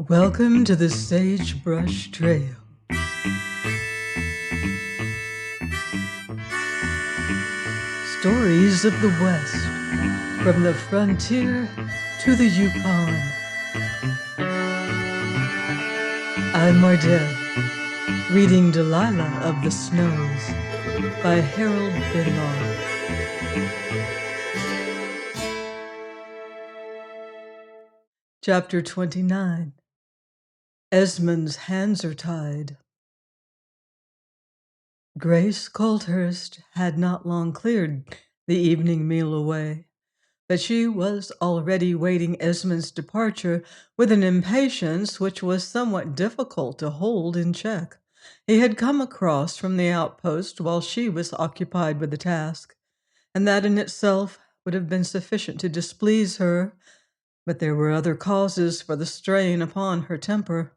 Welcome to the Sagebrush Trail. Stories of the West, from the frontier to the Yukon. I'm Mardell, reading Delilah of the Snows by Harold Binlaw. Chapter 29. Esmond's Hands Are Tied. Grace Colthurst had not long cleared the evening meal away, but she was already waiting Esmond's departure with an impatience which was somewhat difficult to hold in check. He had come across from the outpost while she was occupied with the task, and that in itself would have been sufficient to displease her, but there were other causes for the strain upon her temper.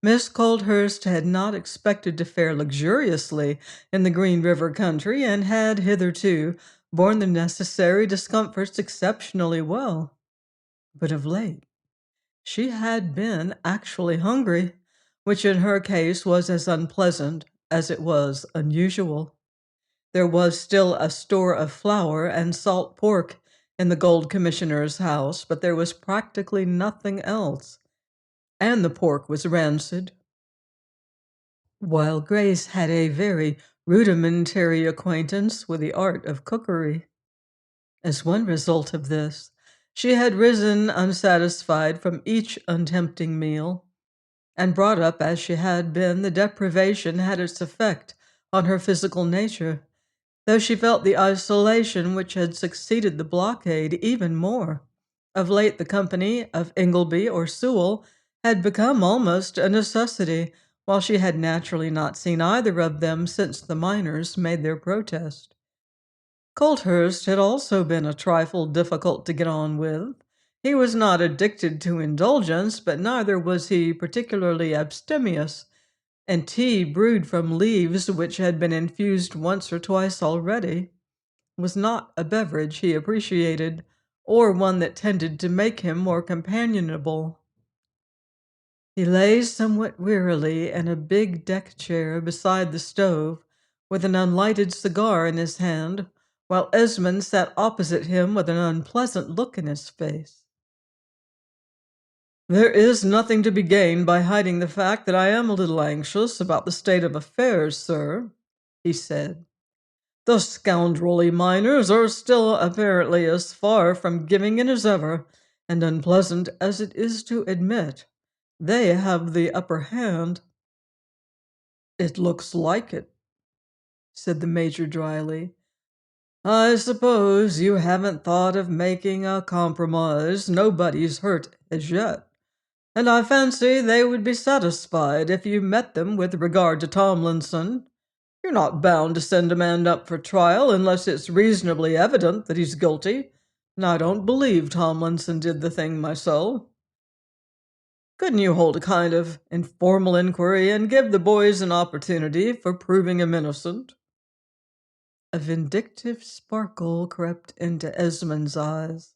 Miss Colthurst had not expected to fare luxuriously in the Green River country, and had hitherto borne the necessary discomforts exceptionally well. But of late, she had been actually hungry, which in her case was as unpleasant as it was unusual. There was still a store of flour and salt pork in the Gold Commissioner's house, but there was practically nothing else, and the pork was rancid. While Grace had a very rudimentary acquaintance with the art of cookery. As one result of this, she had risen unsatisfied from each untempting meal, and brought up as she had been, the deprivation had its effect on her physical nature, though she felt the isolation which had succeeded the blockade even more. Of late the company of Ingleby or Sewell had become almost a necessity, while she had naturally not seen either of them since the miners made their protest. Colthurst had also been a trifle difficult to get on with. He was not addicted to indulgence, but neither was he particularly abstemious, and tea brewed from leaves which had been infused once or twice already was not a beverage he appreciated, or one that tended to make him more companionable. He lay somewhat wearily in a big deck chair beside the stove, with an unlighted cigar in his hand, while Esmond sat opposite him with an unpleasant look in his face. "There is nothing to be gained by hiding the fact that I am a little anxious about the state of affairs, sir," he said. "The scoundrelly miners are still apparently as far from giving in as ever, and unpleasant as it is to admit, they have the upper hand." "It looks like it," said the Major dryly. "I suppose you haven't thought of making a compromise. Nobody's hurt as yet, and I fancy they would be satisfied if you met them with regard to Tomlinson. You're not bound to send a man up for trial unless it's reasonably evident that he's guilty, and I don't believe Tomlinson did the thing myself. Couldn't you hold a kind of informal inquiry and give the boys an opportunity for proving him innocent?" A vindictive sparkle crept into Esmond's eyes.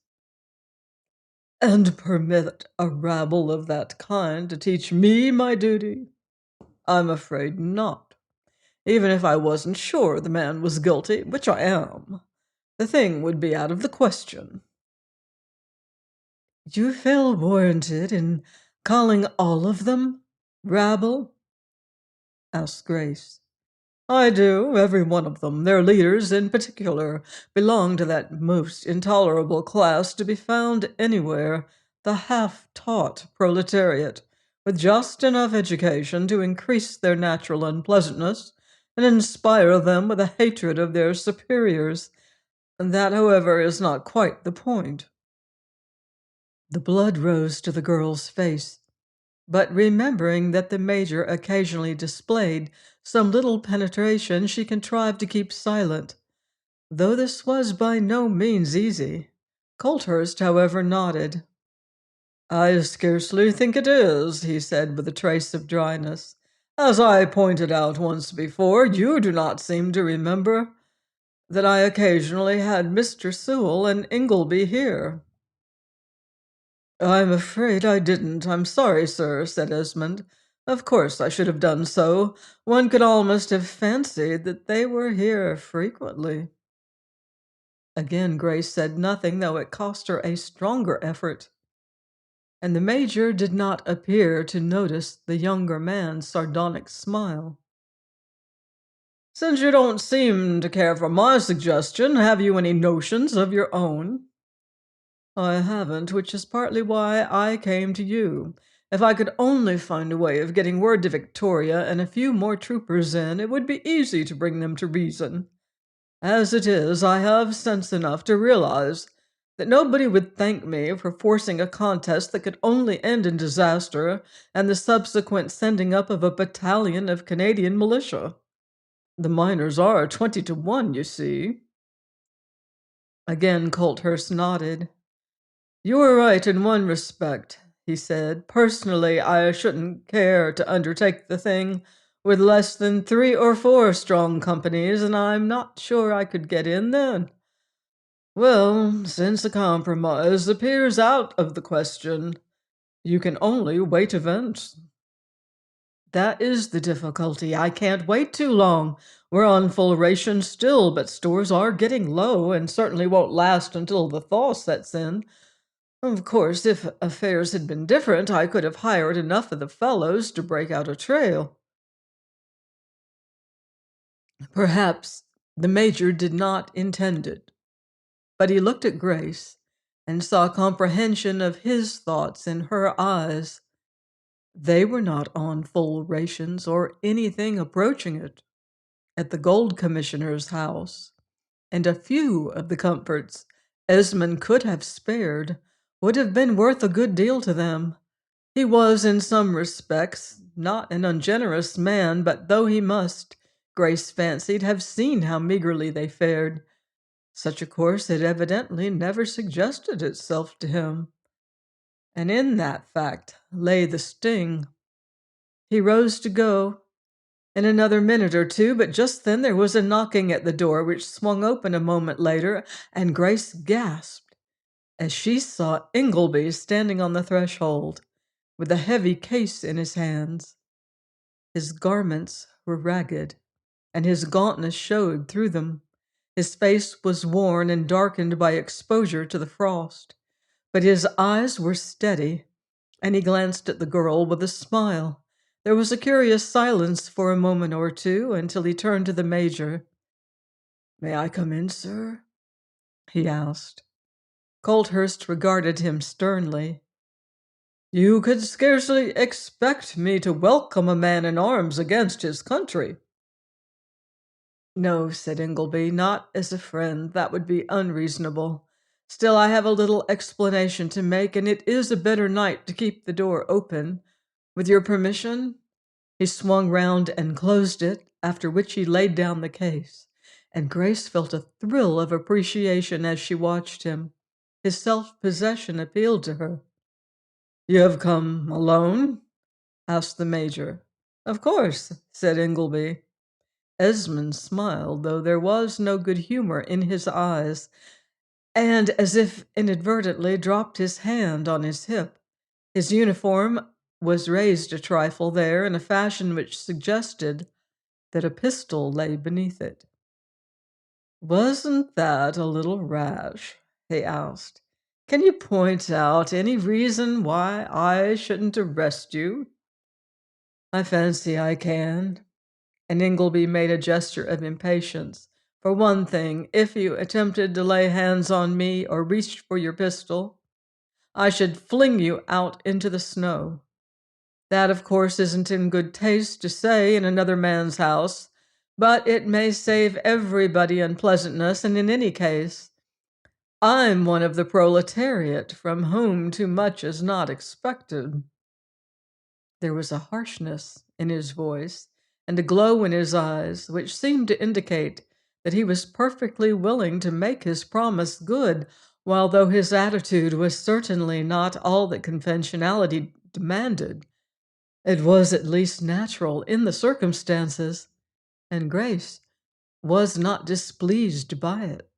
"And permit a rabble of that kind to teach me my duty? I'm afraid not. Even if I wasn't sure the man was guilty, which I am, the thing would be out of the question." "You feel warranted in calling all of them rabble?" asked Grace. "I do, every one of them. Their leaders, in particular, belong to that most intolerable class to be found anywhere, the half-taught proletariat, with just enough education to increase their natural unpleasantness and inspire them with a hatred of their superiors. That, however, is not quite the point." The blood rose to the girl's face, but remembering that the Major occasionally displayed some little penetration, she contrived to keep silent, though this was by no means easy. Colthurst, however, nodded. "I scarcely think it is," he said with a trace of dryness. "As I pointed out once before, you do not seem to remember that I occasionally had Mr. Sewell and Ingleby here." I'm afraid I didn't. I'm sorry, sir, said Esmond. Of course I should have done so. One could almost have fancied that they were here frequently. Again Grace said nothing, though it cost her a stronger effort, and the Major did not appear to notice the younger man's sardonic smile. Since you don't seem to care for my suggestion, have you any notions of your own? I haven't, which is partly why I came to you. If I could only find a way of getting word to Victoria and a few more troopers in, it would be easy to bring them to reason. As it is, I have sense enough to realize that nobody would thank me for forcing a contest that could only end in disaster and the subsequent sending up of a battalion of Canadian militia. The miners are 20 to 1, you see. Again Colthurst nodded. You are right in one respect, he said. Personally, I shouldn't care to undertake the thing with less than 3 or 4 strong companies, and I'm not sure I could get in then. Well, since a compromise appears out of the question, you can only wait events. That is the difficulty. I can't wait too long. We're on full ration still, but stores are getting low and certainly won't last until the thaw sets in. Of course, if affairs had been different, I could have hired enough of the fellows to break out a trail. Perhaps the Major did not intend it, but he looked at Grace and saw comprehension of his thoughts in her eyes. They were not on full rations or anything approaching it. At the Gold Commissioner's house, and a few of the comforts Esmond could have spared would have been worth a good deal to them. He was, in some respects, not an ungenerous man, but though he must, Grace fancied, have seen how meagerly they fared, such a course had evidently never suggested itself to him. And in that fact lay the sting. He rose to go in another minute or two, but just then there was a knocking at the door, which swung open a moment later, and Grace gasped as she saw Ingleby standing on the threshold with a heavy case in his hands. His garments were ragged, and his gauntness showed through them. His face was worn and darkened by exposure to the frost, but his eyes were steady, and he glanced at the girl with a smile. There was a curious silence for a moment or two until he turned to the Major. "May I come in, sir?" he asked. Colthurst regarded him sternly. "You could scarcely expect me to welcome a man in arms against his country." "No," said Ingleby, "not as a friend. That would be unreasonable. Still, I have a little explanation to make, and it is a better night to keep the door open. With your permission?" He swung round and closed it, after which he laid down the case, and Grace felt a thrill of appreciation as she watched him. His self-possession appealed to her. "You have come alone?" asked the Major. "Of course," said Ingleby. Esmond smiled, though there was no good humor in his eyes, and, as if inadvertently, dropped his hand on his hip. His uniform was raised a trifle there in a fashion which suggested that a pistol lay beneath it. "Wasn't that a little rash?" he asked. "Can you point out any reason why I shouldn't arrest you?" "I fancy I can." And Ingleby made a gesture of impatience. "For one thing, if you attempted to lay hands on me or reached for your pistol, I should fling you out into the snow. That, of course, isn't in good taste to say in another man's house, but it may save everybody unpleasantness, and in any case, I'm one of the proletariat from whom too much is not expected." There was a harshness in his voice and a glow in his eyes which seemed to indicate that he was perfectly willing to make his promise good, while though his attitude was certainly not all that conventionality demanded, it was at least natural in the circumstances, and Grace was not displeased by it.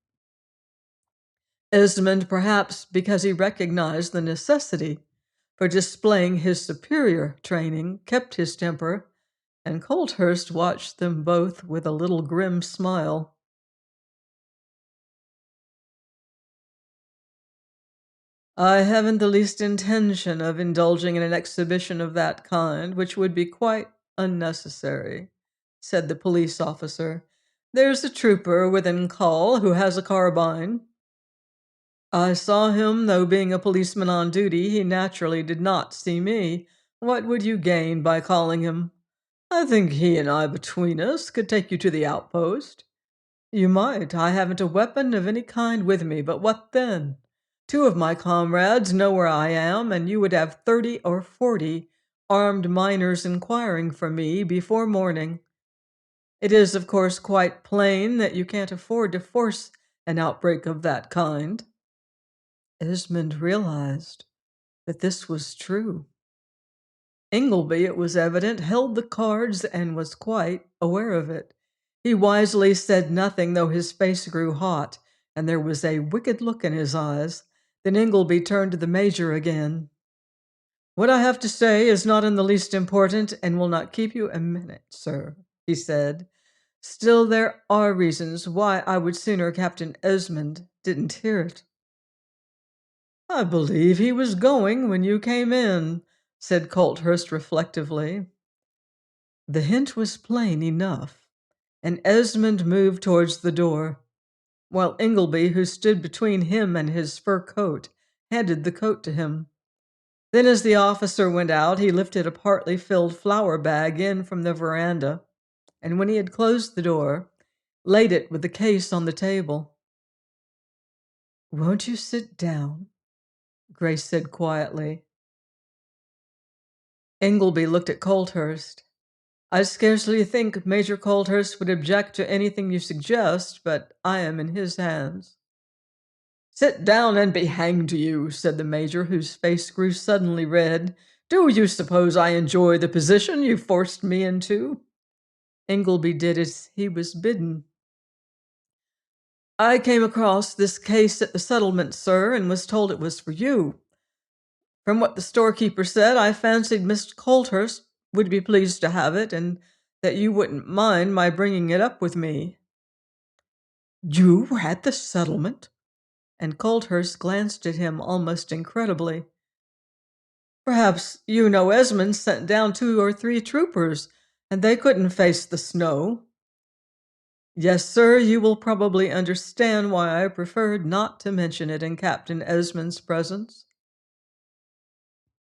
Esmond, perhaps because he recognized the necessity for displaying his superior training, kept his temper, and Colthurst watched them both with a little grim smile. I haven't the least intention of indulging in an exhibition of that kind, which would be quite unnecessary, said the police officer. There's a trooper within call who has a carbine. I saw him, though being a policeman on duty, he naturally did not see me. What would you gain by calling him? I think he and I between us could take you to the outpost. You might. I haven't a weapon of any kind with me, but what then? Two of my comrades know where I am, and you would have 30 or 40 armed miners inquiring for me before morning. It is, of course, quite plain that you can't afford to force an outbreak of that kind. Esmond realized that this was true. Ingleby, it was evident, held the cards and was quite aware of it. He wisely said nothing, though his face grew hot, and there was a wicked look in his eyes. Then Ingleby turned to the Major again. What I have to say is not in the least important, and will not keep you a minute, sir, he said. Still, there are reasons why I would sooner Captain Esmond didn't hear it. I believe he was going when you came in, said Colthurst reflectively. The hint was plain enough, and Esmond moved towards the door, while Ingleby, who stood between him and his fur coat, handed the coat to him. Then, as the officer went out, he lifted a partly filled flour bag in from the veranda, and when he had closed the door, laid it with the case on the table. Won't you sit down? Grace said quietly. Ingleby looked at Colthurst. I scarcely think Major Colthurst would object to anything you suggest, but I am in his hands. Sit down and be hanged to you, said the Major, whose face grew suddenly red. Do you suppose I enjoy the position you forced me into? Ingleby did as he was bidden. I came across this case at the settlement, sir, and was told it was for you. From what the storekeeper said, I fancied Miss Colthurst would be pleased to have it, and that you wouldn't mind my bringing it up with me. You were at the settlement? And Colthurst glanced at him almost incredibly. Perhaps you know Esmond sent down 2 or 3 troopers, and they couldn't face the snow. Yes, sir, you will probably understand why I preferred not to mention it in Captain Esmond's presence.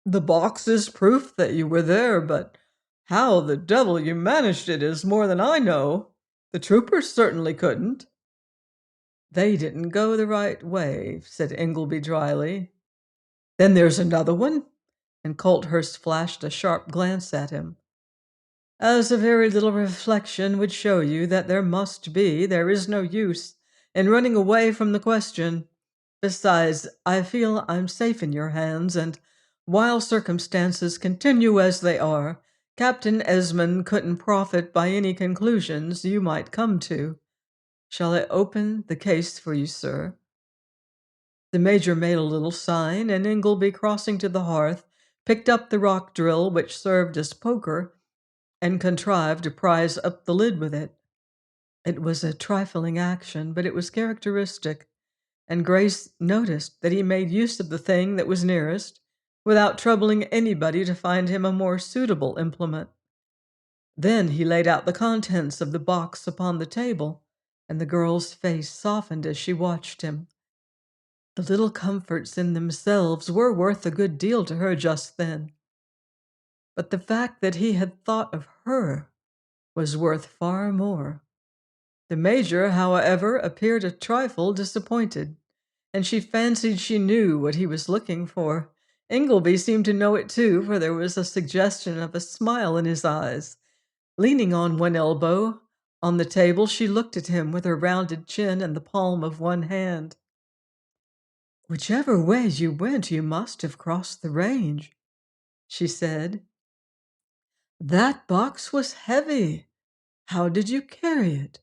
The box is proof that you were there, but how the devil you managed it is more than I know. The troopers certainly couldn't. They didn't go the right way, said Ingleby dryly. Then there's another one, and Colthurst flashed a sharp glance at him. As a very little reflection would show you that there is no use in running away from the question. Besides, I feel I'm safe in your hands, and while circumstances continue as they are, Captain Esmond couldn't profit by any conclusions you might come to. Shall I open the case for you, sir? The Major made a little sign, and Ingleby, crossing to the hearth, picked up the rock drill which served as poker, and contrived to prise up the lid with it. It was a trifling action, but it was characteristic, and Grace noticed that he made use of the thing that was nearest, without troubling anybody to find him a more suitable implement. Then he laid out the contents of the box upon the table, and the girl's face softened as she watched him. The little comforts in themselves were worth a good deal to her just then, but the fact that he had thought of her was worth far more. The Major, however, appeared a trifle disappointed, and she fancied she knew what he was looking for. Ingleby seemed to know it too, for there was a suggestion of a smile in his eyes. Leaning on one elbow on the table, she looked at him with her rounded chin and the palm of one hand. Whichever way you went, you must have crossed the range, she said. That box was heavy. How did you carry it?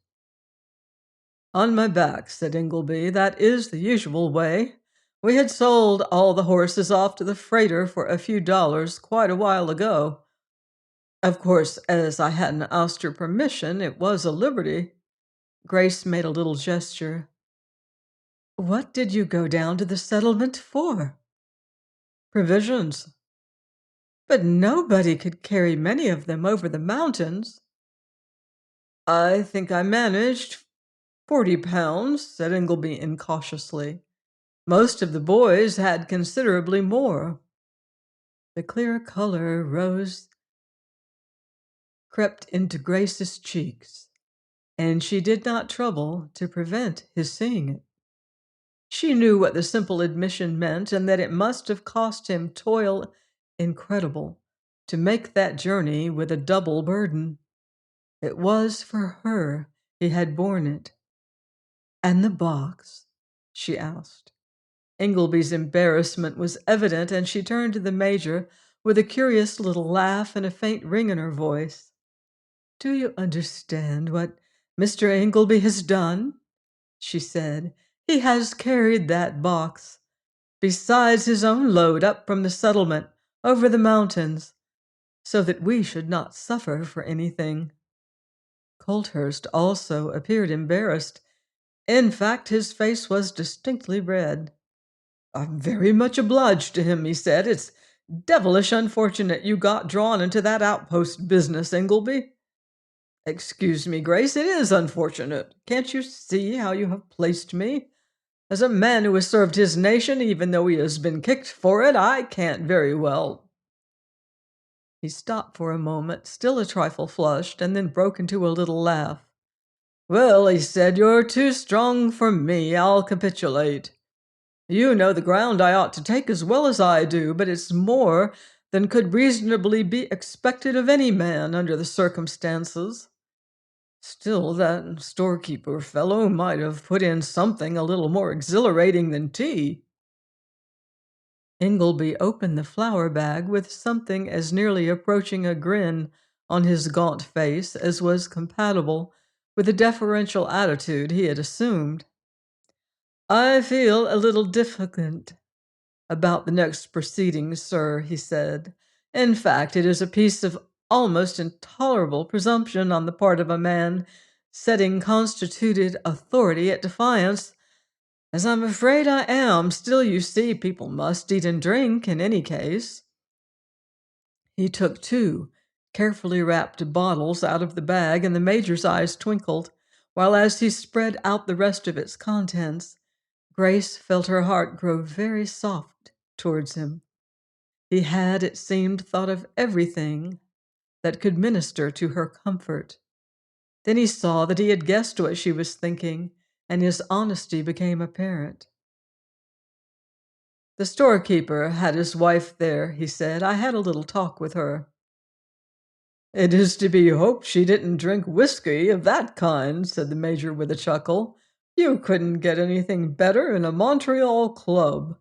On my back, said Ingleby. That is the usual way. We had sold all the horses off to the freighter for a few dollars quite a while ago. Of course, as I hadn't asked your permission, it was a liberty. Grace made a little gesture. What did you go down to the settlement for? Provisions. But nobody could carry many of them over the mountains. I think I managed 40 pounds, said Ingleby incautiously. Most of the boys had considerably more. The clear color crept into Grace's cheeks, and she did not trouble to prevent his seeing it. She knew what the simple admission meant, and that it must have cost him toil incredible to make that journey with a double burden. It was for her he had borne it. And the box? She asked. Ingleby's embarrassment was evident, and she turned to the Major with a curious little laugh and a faint ring in her voice. Do you understand what Mr. Ingleby has done? She said. He has carried that box, besides his own load, up from the settlement, over the mountains, so that we should not suffer for anything. Colthurst also appeared embarrassed. In fact, his face was distinctly red. I'm very much obliged to him, he said. It's devilish unfortunate you got drawn into that outpost business, Ingleby. Excuse me, Grace, it is unfortunate. Can't you see how you have placed me? As a man who has served his nation, even though he has been kicked for it, I can't very well. He stopped for a moment, still a trifle flushed, and then broke into a little laugh. Well, he said, you're too strong for me. I'll capitulate. You know the ground I ought to take as well as I do, but it's more than could reasonably be expected of any man under the circumstances. Still, that storekeeper fellow might have put in something a little more exhilarating than tea. Ingleby opened the flour bag with something as nearly approaching a grin on his gaunt face as was compatible with the deferential attitude he had assumed. I feel a little diffident about the next proceedings, sir, he said. In fact, it is a piece of almost intolerable presumption on the part of a man setting constituted authority at defiance, as I'm afraid I am. Still, you see, people must eat and drink in any case. He took 2 carefully wrapped bottles out of the bag, and the Major's eyes twinkled, while as he spread out the rest of its contents, Grace felt her heart grow very soft towards him. He had, it seemed, thought of everything that could minister to her comfort. Then he saw that he had guessed what she was thinking, and his honesty became apparent. The storekeeper had his wife there, he said. I had a little talk with her. It is to be hoped she didn't drink whiskey of that kind, said the Major with a chuckle. You couldn't get anything better in a Montreal club.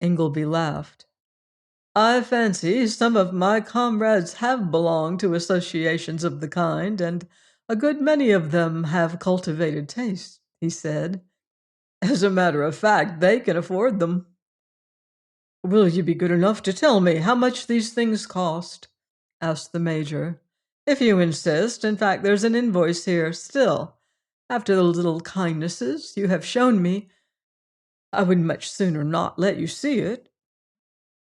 Ingleby laughed. I fancy some of my comrades have belonged to associations of the kind, and a good many of them have cultivated tastes, he said. As a matter of fact, they can afford them. Will you be good enough to tell me how much these things cost? Asked the Major. If you insist. In fact, there's an invoice here. Still, after the little kindnesses you have shown me, I would much sooner not let you see it.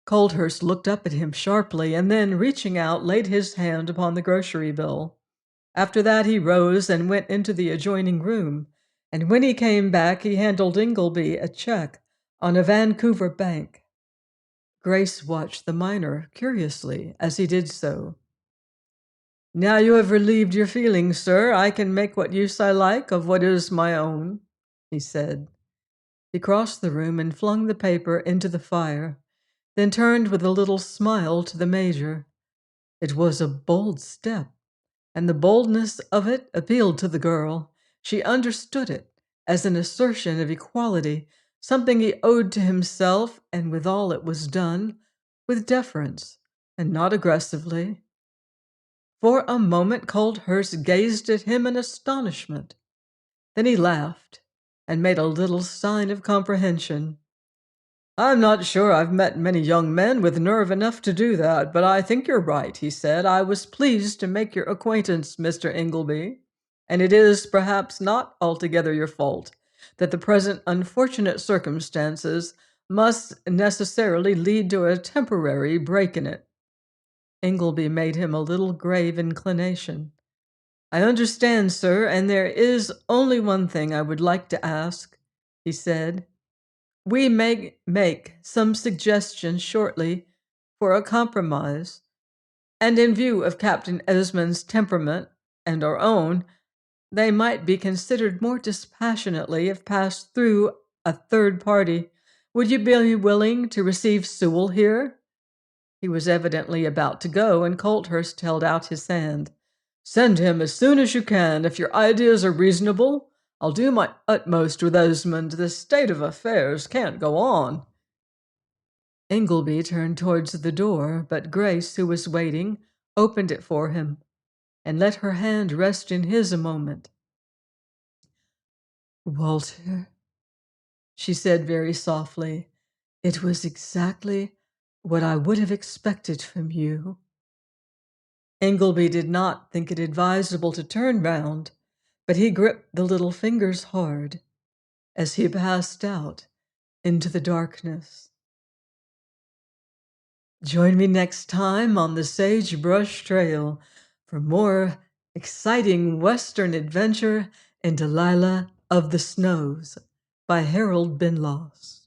Colthurst looked up at him sharply, and then, reaching out, laid his hand upon the grocery bill. After that he rose and went into the adjoining room, and when he came back he handed Ingleby a check on a Vancouver bank. Grace watched the miner curiously as he did so. Now you have relieved your feelings, sir, I can make what use I like of what is my own, he said. He crossed the room and flung the paper into the fire, then turned with a little smile to the Major. It was a bold step, and the boldness of it appealed to the girl. She understood it as an assertion of equality, something he owed to himself, and withal it was done with deference and not aggressively. For a moment Colthurst gazed at him in astonishment. Then he laughed and made a little sign of comprehension. I'm not sure I've met many young men with nerve enough to do that, but I think you're right, he said. I was pleased to make your acquaintance, Mr. Ingleby, and it is perhaps not altogether your fault that the present unfortunate circumstances must necessarily lead to a temporary break in it. Ingleby made him a little grave inclination. I understand, sir, and there is only one thing I would like to ask, he said. We may make some suggestions shortly for a compromise, and in view of Captain Esmond's temperament and our own, they might be considered more dispassionately if passed through a third party. Would you be willing to receive Sewell here? He was evidently about to go, and Colthurst held out his hand. Send him as soon as you can. If your ideas are reasonable, I'll do my utmost with Esmond. This state of affairs can't go on. Ingleby turned towards the door, but Grace, who was waiting, opened it for him and let her hand rest in his a moment. Walter, she said very softly, it was exactly what I would have expected from you. Ingleby did not think it advisable to turn round, but he gripped the little fingers hard as he passed out into the darkness. Join me next time on the Sagebrush Trail for more exciting Western adventure in Delilah of the Snows by Harold Benloss.